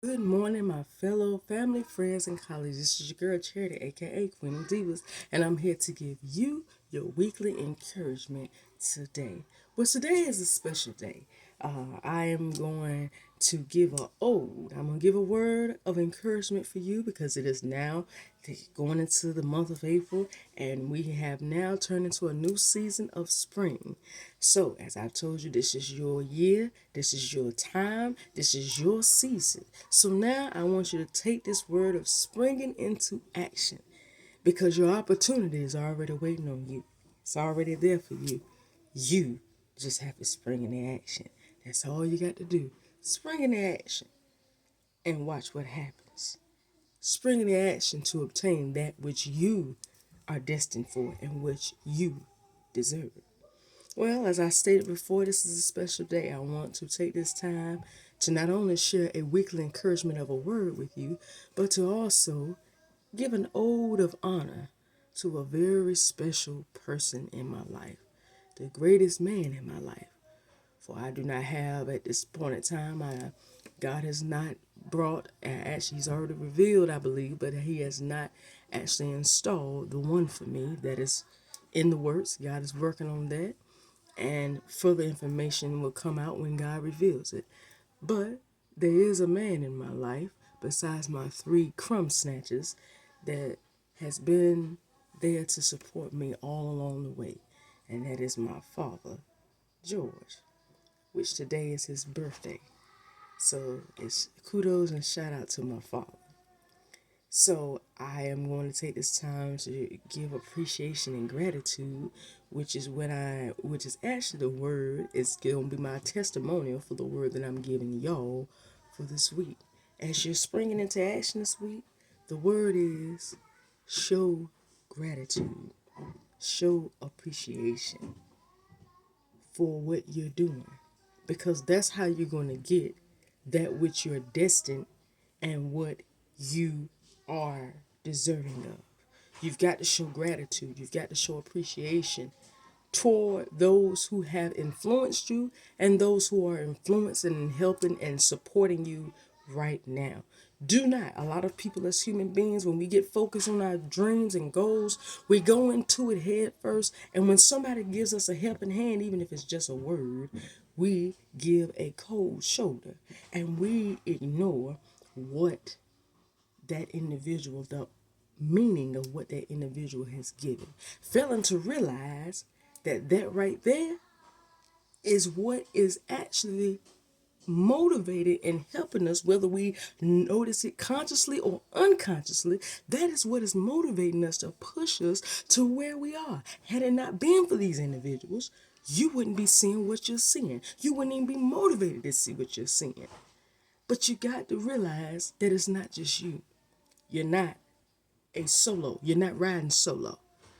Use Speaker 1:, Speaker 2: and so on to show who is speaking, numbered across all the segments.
Speaker 1: Good morning, my fellow family, friends, and colleagues. This is your girl Charity, aka Queen of Divas, and I'm here to give you your weekly encouragement today. Well, today is a special day. I am going to give a ode. I'm gonna give a word of encouragement for you because it is now going into the month of April, and we have now turned into a new season of spring. So, as I've told you, this is your year, this is your time, this is your season. So now I want you to take this word of springing into action because your opportunity is already waiting on you. It's already there for you. You just have to spring into action. That's all you got to do. Spring into action and watch what happens. Spring into action to obtain that which you are destined for and which you deserve. Well, as I stated before, this is a special day. I want to take this time to not only share a weekly encouragement of a word with you, but to also give an ode of honor to a very special person in my life, the greatest man in my life. For I do not have at this point in time, God has not brought, actually, He's already revealed, I believe, but He has not actually installed the one for me that is in the works. God is working on that, and further information will come out when God reveals it. But there is a man in my life, besides my three crumb snatchers, that has been there to support me all along the way, and that is my father, George, which today is his birthday. So it's kudos and shout out to my father. So I am going to take this time to give appreciation and gratitude, which is actually the word. It's going to be my testimonial for the word that I'm giving y'all for this week. As you're springing into action this week, the word is show gratitude, show appreciation for what you're doing, because that's how you're going to get that which you're destined and what you are deserving of. You've got to show gratitude. You've got to show appreciation toward those who have influenced you and those who are influencing and helping and supporting you right now. Do not. A lot of people as human beings, when we get focused on our dreams and goals, we go into it head first. And when somebody gives us a helping hand, even if it's just a word, we give a cold shoulder and we ignore what that individual, the meaning of what that individual has given. Failing to realize that that right there is what is actually motivated and helping us, whether we notice it consciously or unconsciously. That is what is motivating us to push us to where we are. Had it not been for these individuals, you wouldn't be seeing what you're seeing. You wouldn't even be motivated to see what you're seeing. But you got to realize that it's not just you. You're not a solo. You're not riding solo.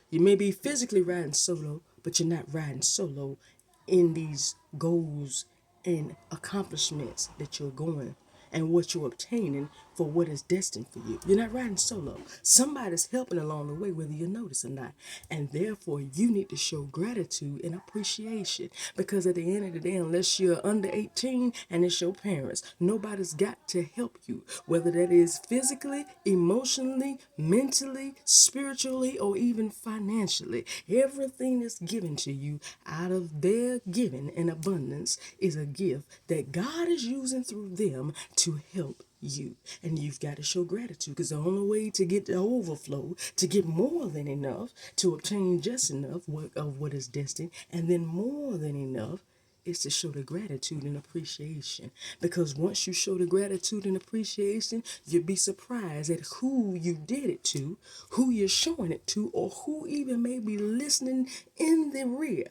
Speaker 1: You may be physically riding solo, but you're not riding solo in these goals and accomplishments that you're going and what you're obtaining for what is destined for you. You're not riding solo. Somebody's helping along the way, whether you notice or not. And therefore, you need to show gratitude and appreciation because at the end of the day, unless you're under 18 and it's your parents, nobody's got to help you, whether that is physically, emotionally, mentally, spiritually, or even financially. Everything that's given to you out of their giving in abundance is a gift that God is using through them to help you. And you've got to show gratitude because the only way to get the overflow, to get more than enough, to obtain just enough of what is destined, and then more than enough, is to show the gratitude and appreciation. Because once you show the gratitude and appreciation, you'd be surprised at who you did it to, who you're showing it to, or who even may be listening in the rear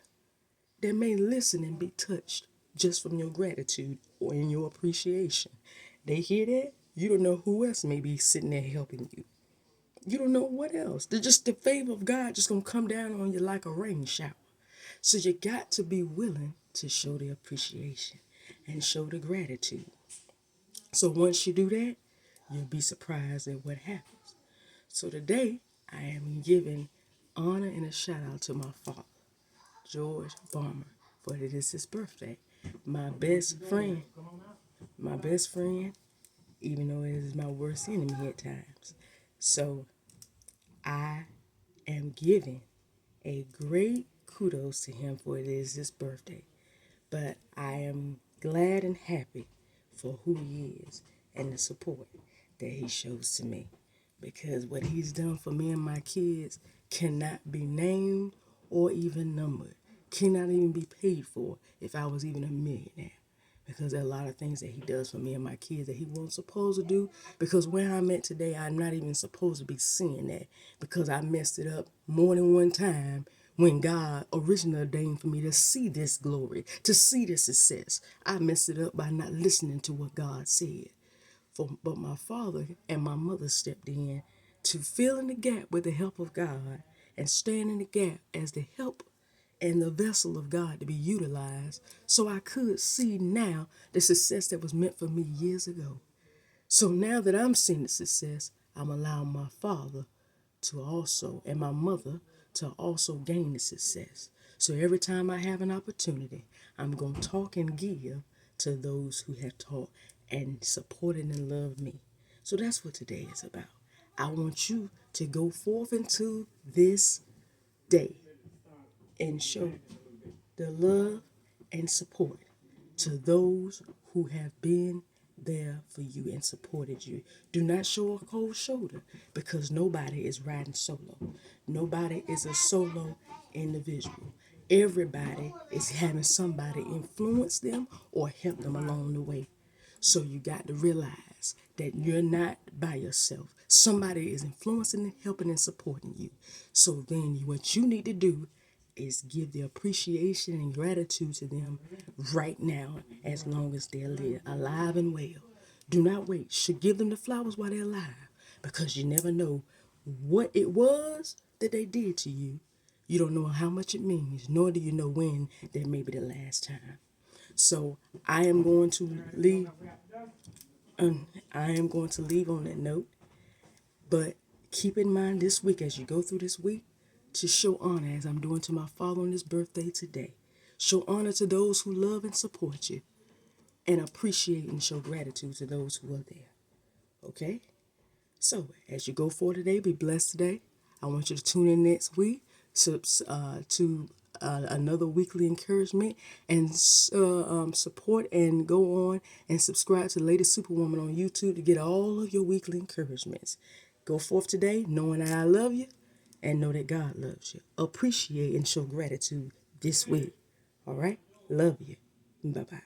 Speaker 1: that may listen and be touched just from your gratitude or in your appreciation. They hear that, you don't know who else may be sitting there helping you. You don't know what else. They're just the favor of God just gonna come down on you like a rain shower. So you got to be willing to show the appreciation and show the gratitude. So once you do that, you'll be surprised at what happens. So today, I am giving honor and a shout out to my father, George Farmer, for it is his birthday. My best friend, my best friend, even though it is my worst enemy at times. So I am giving a great kudos to him for it is his birthday. But I am glad and happy for who he is and the support that he shows to me. Because what he's done for me and my kids cannot be named or even numbered, cannot even be paid for if I was even a millionaire. Because there are a lot of things that he does for me and my kids that he wasn't supposed to do. Because where I'm at today, I'm not even supposed to be seeing that. Because I messed it up more than one time when God originally ordained for me to see this glory, to see this success. I messed it up by not listening to what God said. But my father and my mother stepped in to fill in the gap with the help of God and stand in the gap as the help and the vessel of God to be utilized so I could see now the success that was meant for me years ago. So now that I'm seeing the success, I'm allowing my father to also, and my mother to also gain the success. So every time I have an opportunity, I'm going to talk and give to those who have taught and supported and loved me. So that's what today is about. I want you to go forth into this day and show the love and support to those who have been there for you and supported you. Do not show a cold shoulder because nobody is riding solo. Nobody is a solo individual. Everybody is having somebody influence them or help them along the way. So you got to realize that you're not by yourself. Somebody is influencing and helping and supporting you. So then what you need to do is give the appreciation and gratitude to them right now as long as they're alive and well. Do not wait. Should give them the flowers while they're alive because you never know what it was that they did to you. You don't know how much it means, nor do you know when that may be the last time. So I am going to leave. I am going to leave on that note. But keep in mind this week, as you go through this week, to show honor as I'm doing to my father on his birthday today. Show honor to those who love and support you, and appreciate and show gratitude to those who are there. Okay? So, as you go forward today, be blessed today. I want you to tune in next week to another weekly encouragement and support and go on and subscribe to Lady Superwoman on YouTube to get all of your weekly encouragements. Go forth today knowing that I love you and know that God loves you. Appreciate and show gratitude this week. All right? Love you. Bye-bye.